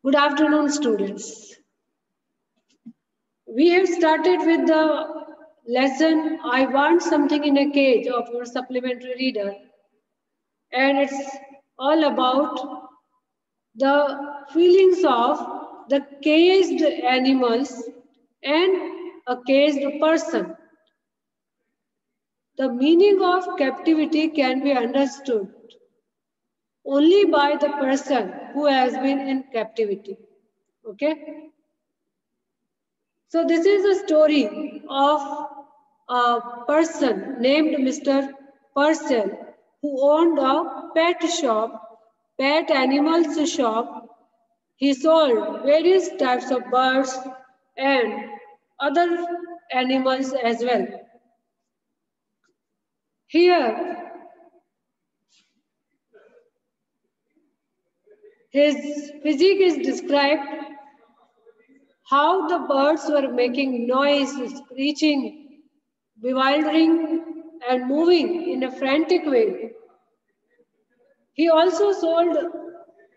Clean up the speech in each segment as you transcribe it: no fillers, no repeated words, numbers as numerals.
Good afternoon, students. We have started with the lesson I Want Something in a Cage of our supplementary reader, and it's all about the feelings of the caged animals and a caged person. The meaning of captivity can be understood only by the person who has been in captivity. Okay? So this is a story of a person named Mr. Purcell who owned a pet shop, pet animals shop. He sold various types of birds and other animals as well. Here, his physique is described, how the birds were making noise, screeching, bewildering, and moving in a frantic way. He also sold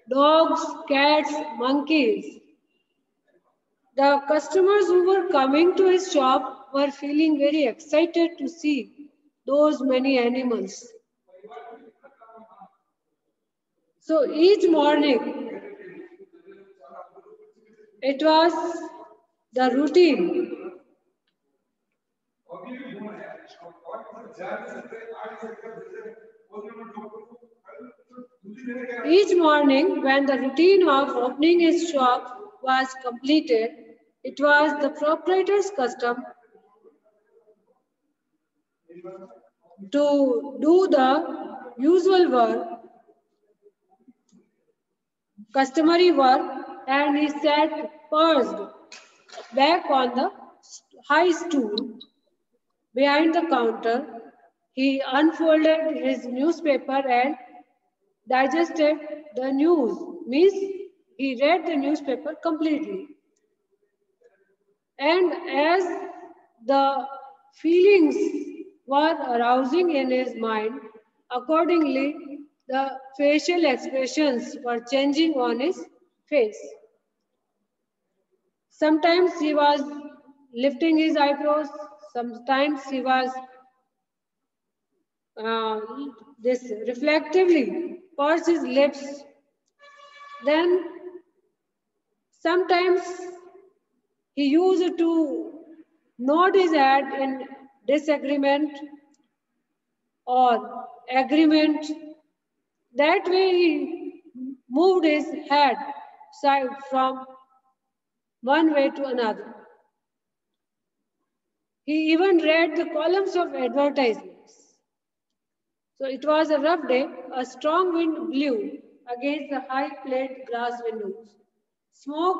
dogs, cats, monkeys. The customers who were coming to his shop were feeling very excited to see those many animals. So each morning, it was the routine. Each morning, when the routine of opening his shop was completed, it was the proprietor's custom to do the usual work, customary work, and he sat perched back on the high stool behind the counter. He unfolded his newspaper and digested the news, means he read the newspaper completely. And as the feelings were arousing in his mind, accordingly, the facial expressions were changing on his face. Sometimes he was lifting his eyebrows, sometimes he was this reflectively pursed his lips. Then sometimes he used to nod his head in disagreement or agreement. That way he moved his head side from one way to another. He even read the columns of advertisements. So it was a rough day. A strong wind blew against the high plate glass windows. Smoke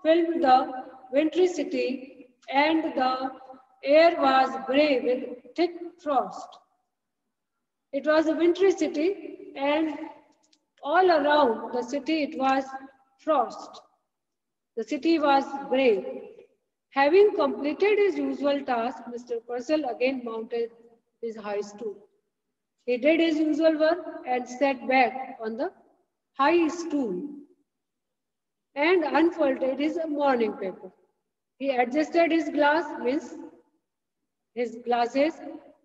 filled the wintry city, and the air was grey with thick frost. It was a wintry city, and all around the city it was frost. The city was grey. Having completed his usual task, Mr. Purcell again mounted his high stool. He did his usual work and sat back on the high stool and unfolded his morning paper. He adjusted his means his glasses,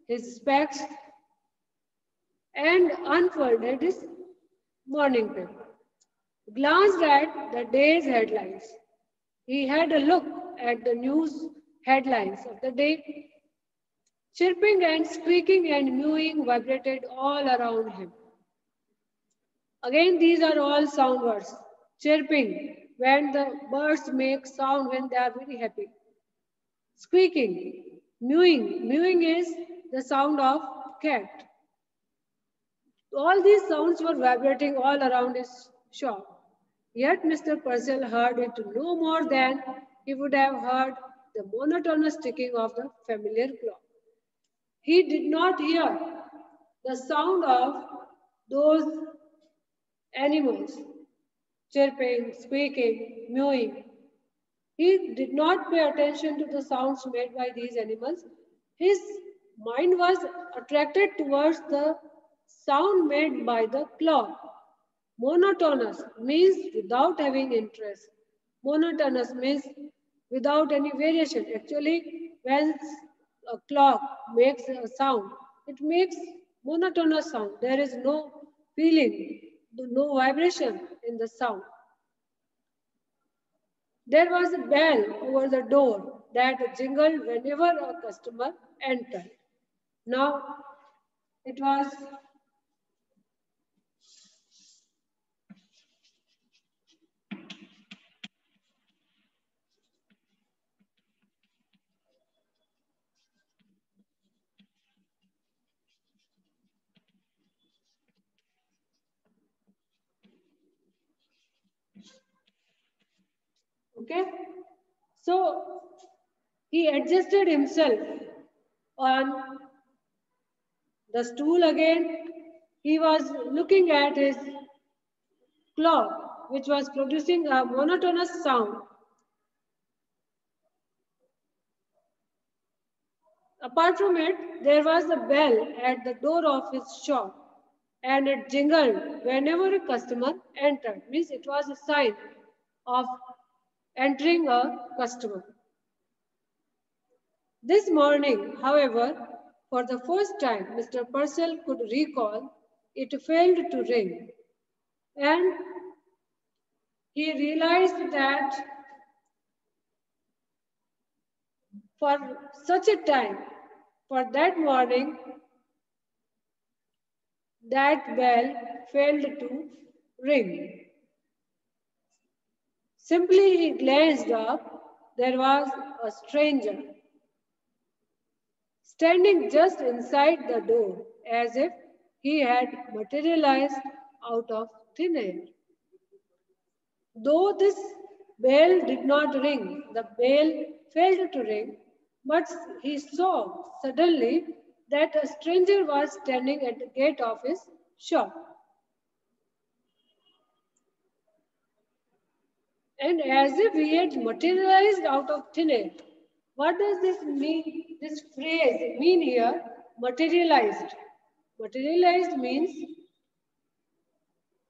his specs, and unfolded his morning paper. Glanced at the day's headlines. He had a look at the news headlines of the day. Chirping and squeaking and mewing vibrated all around him. Again, these are all sound words. Chirping, when the birds make sound when they are very happy. Squeaking, mewing. Mewing is the sound of cat. All these sounds were vibrating all around his shop. Yet Mr. Purcell heard it no more than he would have heard the monotonous ticking of the familiar clock. He did not hear the sound of those animals, chirping, squeaking, mewing. He did not pay attention to the sounds made by these animals. His mind was attracted towards the sound made by the clock. Monotonous means without having interest. Monotonous means without any variation. Actually, when a clock makes a sound, it makes monotonous sound. There is no feeling, no vibration in the sound. There was a bell over the door that jingled whenever a customer entered. Now it was okay. So he adjusted himself on the stool again. He was looking at his clock, which was producing a monotonous sound. Apart from it, there was a bell at the door of his shop, and it jingled whenever a customer entered. Means it was a sign of entering a customer. This morning, however, for the first time, Mr. Purcell could recall it failed to ring, and he realized that for such a time, for that morning, that bell failed to ring. Simply he glanced up, there was a stranger standing just inside the door as if he had materialized out of thin air. Though this bell did not ring, the bell failed to ring, but he saw suddenly that a stranger was standing at the gate of his shop. And as if he had materialized out of thin air. What does this mean? This phrase mean here? Materialized. Materialized means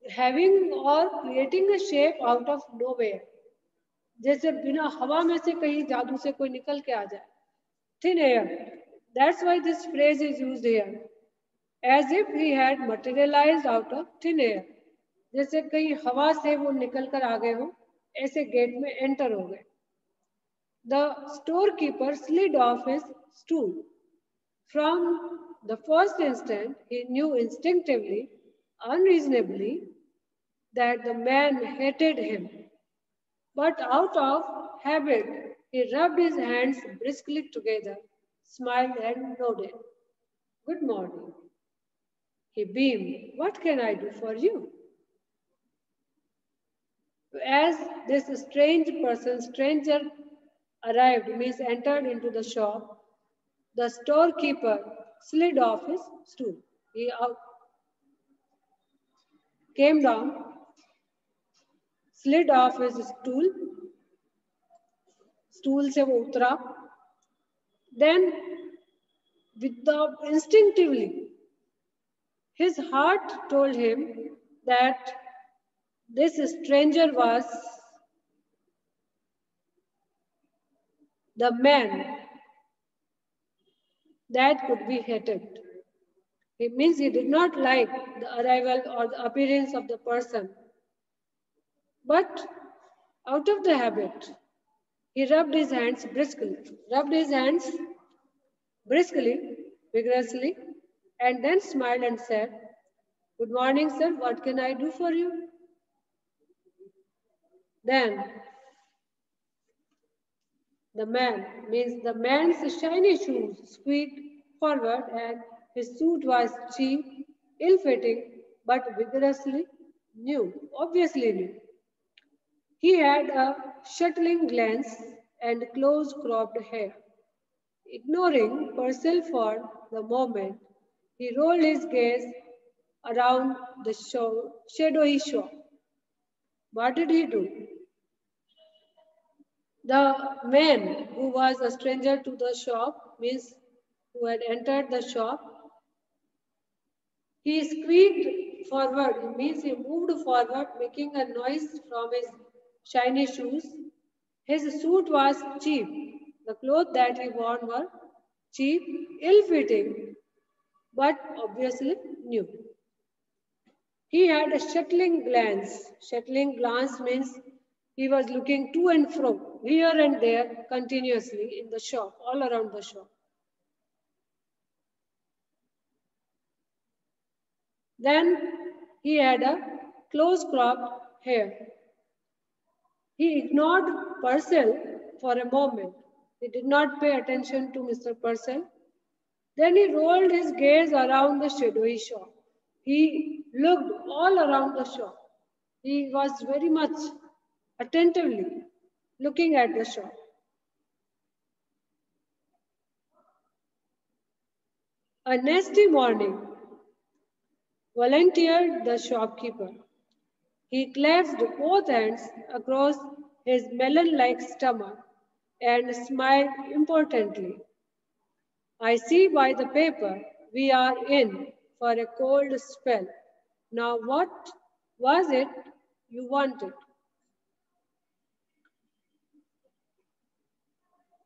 having or creating a shape out of nowhere. जैसे बिना हवा में से कहीं जादू से कोई निकल के आ जाए. Thin air. That's why this phrase is used here. As if he had materialized out of thin air. जैसे कहीं हवा से वो निकल कर आ गए हो, ऐसे गेट में एंटर हो गए. The storekeeper slid off his stool. From the first instant, he knew instinctively, unreasonably, that the man hated him. But out of habit, he rubbed his hands briskly together, smiled and nodded. Good morning. He beamed. What can I do for you? As this stranger arrived, means entered into the shop, the storekeeper slid off his stool. He came down, slid off his stool, stool se wo utra. Then, instinctively, his heart told him that this stranger was the man that could be hated. It means he did not like the arrival or the appearance of the person. But out of the habit, he rubbed his hands briskly, vigorously, and then smiled and said, Good morning, sir. What can I do for you? Then the man's shiny shoes squeaked forward and his suit was cheap, ill-fitting, but vigorously new, obviously new. He had a shuttling glance and close-cropped hair. Ignoring Purcell for the moment, he rolled his gaze around the shadowy shop. What did he do? The man who was a stranger to the shop, means who had entered the shop, he squeaked forward, it means he moved forward, making a noise from his shiny shoes. His suit was cheap. The clothes that he wore were cheap, ill-fitting, but obviously new. He had a shuttling glance. Shuttling glance means he was looking to and fro, here and there, continuously in the shop, all around the shop. Then he had a close-cropped hair. He ignored Purcell for a moment. He did not pay attention to Mr. Purcell. Then he rolled his gaze around the shadowy shop. He looked all around the shop. He was very much attentively looking at the shop. A nasty morning, volunteered the shopkeeper. He clasped both hands across his melon-like stomach and smiled importantly. I see by the paper we are in for a cold spell. Now what was it you wanted?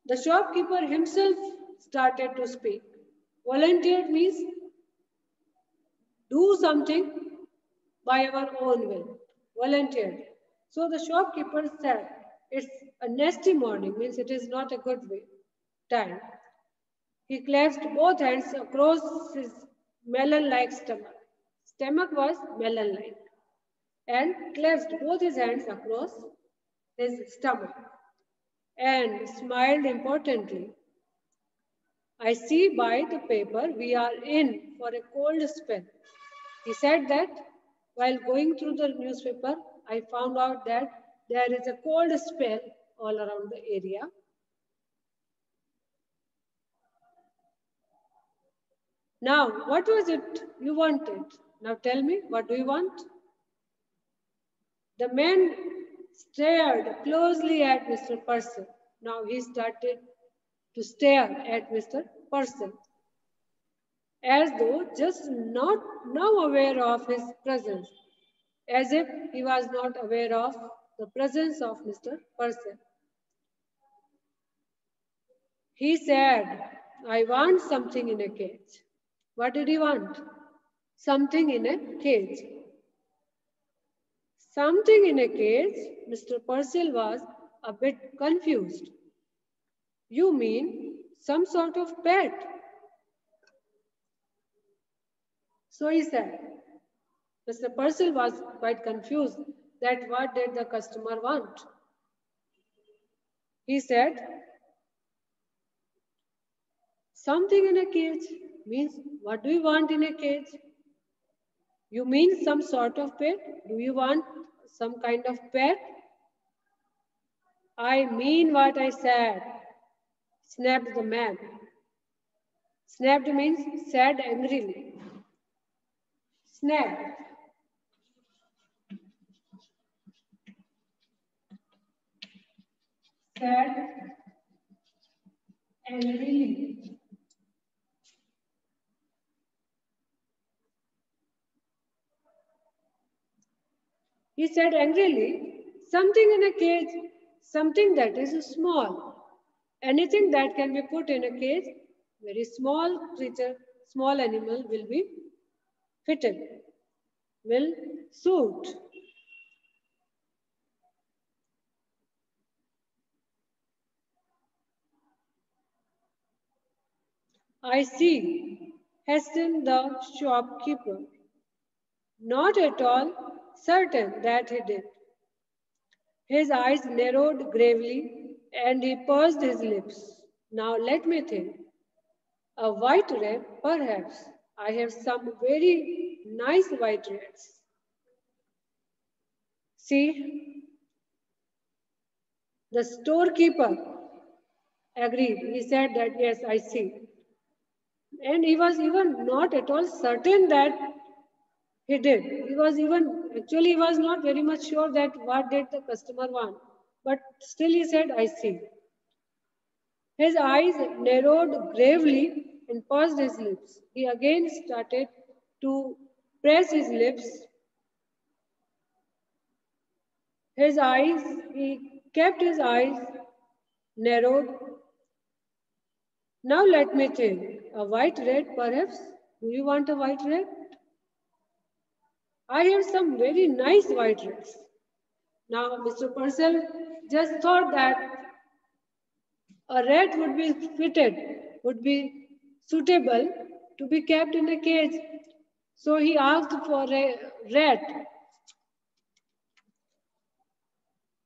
The shopkeeper himself started to speak. Volunteered means do something by our own will. Volunteered. So the shopkeeper said, it's a nasty morning, means it is not a good time. He clasped both hands across his melon-like stomach. Stomach was melon-like. And clasped both his hands across his stomach and smiled importantly. I see by the paper we are in for a cold spell. He said that while going through the newspaper, I found out that there is a cold spell all around the area. Now, what was it you wanted? Now tell me, what do you want? The man stared closely at Mr. Purcell. Now he started to stare at Mr. Purcell, as though just not now aware of his presence, as if he was not aware of the presence of Mr. Purcell. He said, I want something in a cage. What did he want? Something in a cage. Something in a cage? Mr. Purcell was a bit confused. You mean some sort of pet? So he said. Mr. Purcell was quite confused that what did the customer want? He said, something in a cage means what do you want in a cage? You mean some sort of pet? Do you want some kind of pet? I mean what I said, snapped the man. Snapped means said angrily. Snapped. Said angrily. He said angrily, something in a cage, something that is small. Anything that can be put in a cage, very small creature, small animal will be fitted, will suit. I see, hastened the shopkeeper. Not at all certain that he did. His eyes narrowed gravely and he pursed his lips. Now let me think. A white rat, perhaps. I have some very nice white rats. See, the storekeeper agreed. He said that, yes, I see. And he was even not at all certain that he did. He was not very much sure that what did the customer want. But still he said, I see. His eyes narrowed gravely and pursed his lips. He again started to pressed his lips, he kept his eyes narrowed. Now let me think. A white rat, perhaps? Do you want a white rat? I have some very nice white rats. Now, Mr. Purcell just thought that a rat would be suitable to be kept in a cage. So he asked for a rat.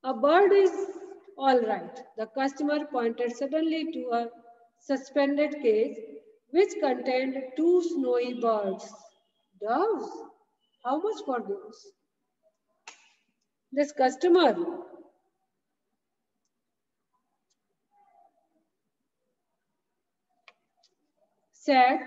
A bird is all right. The customer pointed suddenly to a suspended cage which contained two snowy birds. Doves? How much for those? This customer said,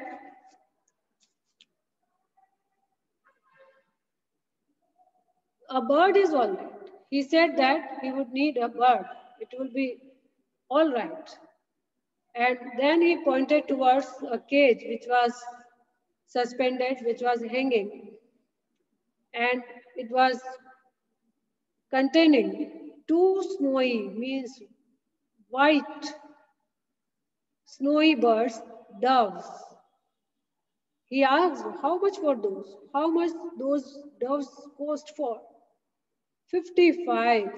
a bird is all right. He said that he would need a bird. It will be all right. And then he pointed towards a cage which was suspended, which was hanging. And it was containing two snowy, means white, snowy birds, doves. He asked, how much for those? How much those doves cost for? 55.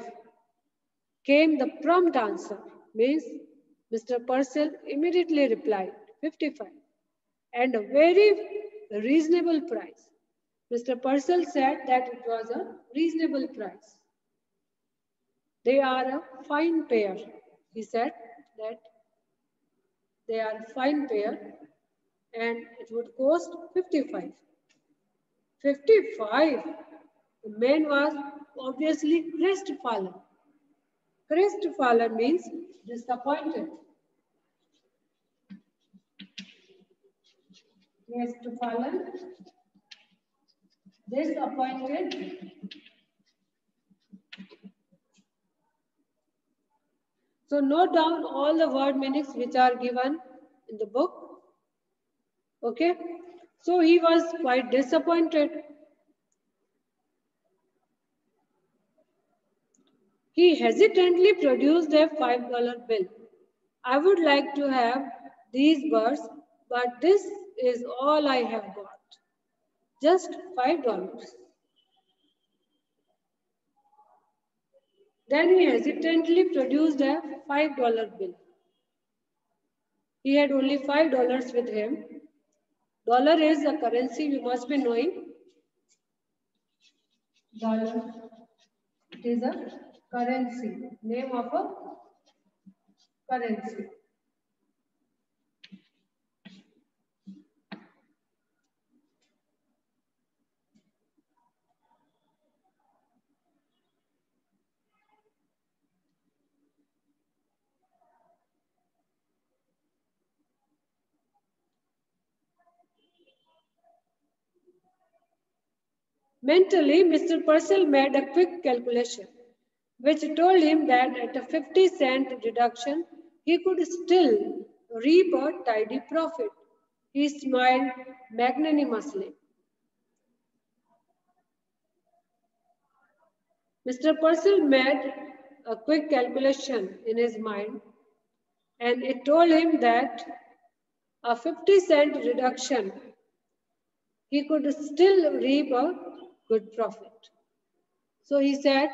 Came the prompt answer, means Mr. Purcell immediately replied, 55. And a very reasonable price. Mr. Purcell said that it was a reasonable price. They are a fine pair. He said that they are a fine pair and it would cost 55. 55? The man was obviously crestfallen. Crestfallen means disappointed. Crestfallen, disappointed. So note down all the word meanings which are given in the book. Okay. So he was quite disappointed. He hesitantly produced a $5 bill. I would like to have these birds, but this is all I have got. Just $5. Then he hesitantly produced a $5 bill. He had only $5 with him. Dollar is a currency you must be knowing. Dollar. It is a currency. Name of a currency. Mentally, Mr. Purcell made a quick calculation, which told him that at a 50-cent reduction, he could still reap a tidy profit. He smiled magnanimously. Mr. Purcell made a quick calculation in his mind, and it told him that a 50-cent reduction, he could still reap a good profit. So he said,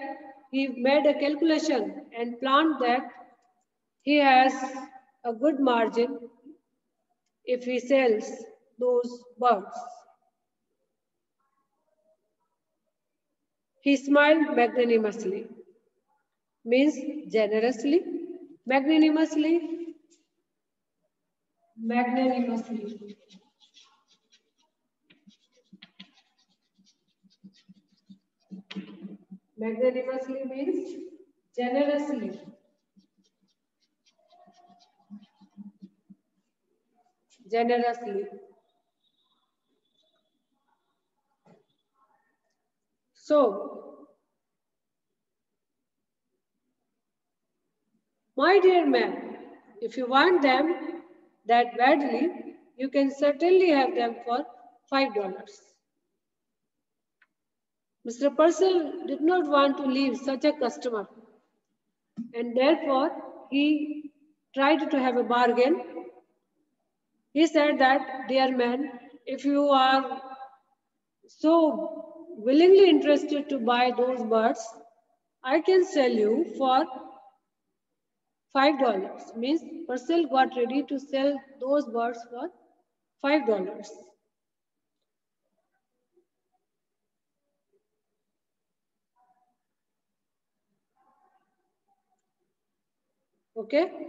he made a calculation and planned that he has a good margin if he sells those birds. He smiled magnanimously, means generously, magnanimously, magnanimously. Magnanimously means generously. Generously. So, my dear man, if you want them that badly, you can certainly have them for $5. Mr. Purcell did not want to leave such a customer, and therefore he tried to have a bargain. He said that, dear man, if you are so willingly interested to buy those birds, I can sell you for $5. Means Purcell got ready to sell those birds for $5. Okay.